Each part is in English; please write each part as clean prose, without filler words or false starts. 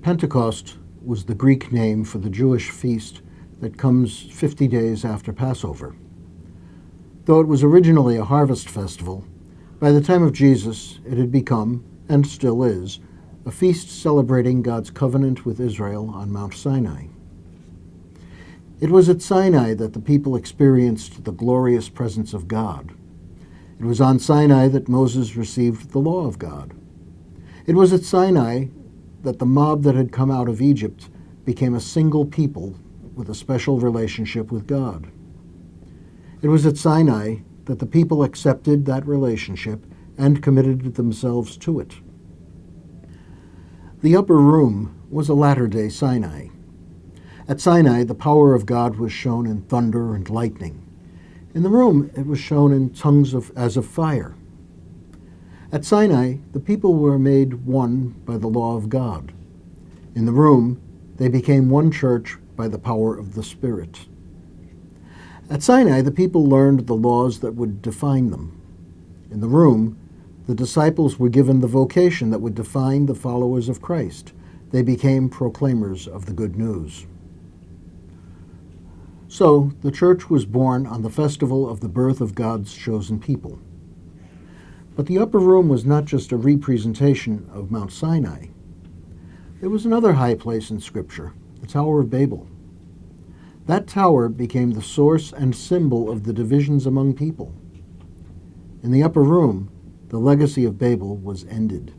Pentecost was the Greek name for the Jewish feast that comes 50 days after Passover. Though it was originally a harvest festival, by the time of Jesus it had become, and still is, a feast celebrating God's covenant with Israel on Mount Sinai. It was at Sinai that the people experienced the glorious presence of God. It was on Sinai that Moses received the law of God. It was at Sinai that the mob that had come out of Egypt became a single people with a special relationship with God. It was at Sinai that the people accepted that relationship and committed themselves to it. The upper room was a latter-day Sinai. At Sinai, the power of God was shown in thunder and lightning. In the room, it was shown in tongues as of fire. At Sinai, the people were made one by the law of God. In the room, they became one church by the power of the Spirit. At Sinai, the people learned the laws that would define them. In the room, the disciples were given the vocation that would define the followers of Christ. They became proclaimers of the good news. So, the church was born on the festival of the birth of God's chosen people. But the upper room was not just a representation of Mount Sinai. There was another high place in Scripture, the Tower of Babel. That tower became the source and symbol of the divisions among people. In the upper room, the legacy of Babel was ended.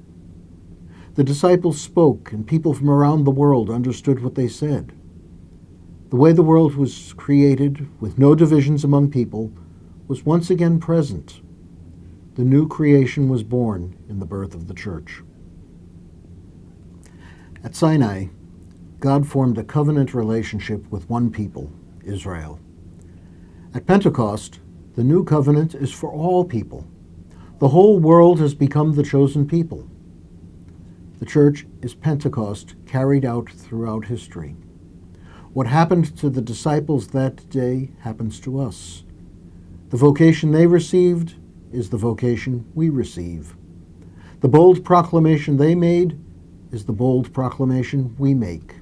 The disciples spoke, and people from around the world understood what they said. The way the world was created, with no divisions among people, was once again present. The new creation was born in the birth of the church. At Sinai, God formed a covenant relationship with one people, Israel. At Pentecost, the new covenant is for all people. The whole world has become the chosen people. The church is Pentecost carried out throughout history. What happened to the disciples that day happens to us. The vocation they received is the vocation we receive. The bold proclamation they made is the bold proclamation we make.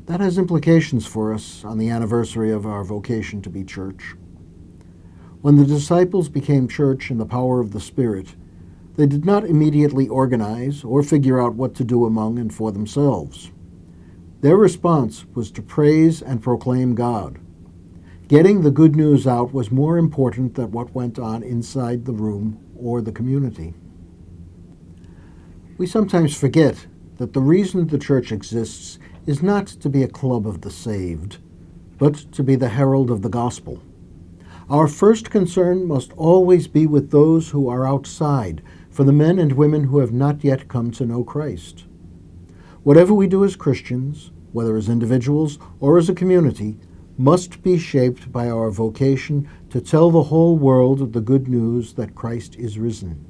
That has implications for us on the anniversary of our vocation to be church. When the disciples became church in the power of the Spirit, they did not immediately organize or figure out what to do among and for themselves. Their response was to praise and proclaim God. Getting the good news out was more important than what went on inside the room or the community. We sometimes forget that the reason the church exists is not to be a club of the saved, but to be the herald of the gospel. Our first concern must always be with those who are outside, for the men and women who have not yet come to know Christ. Whatever we do as Christians, whether as individuals or as a community, must be shaped by our vocation to tell the whole world the good news that Christ is risen.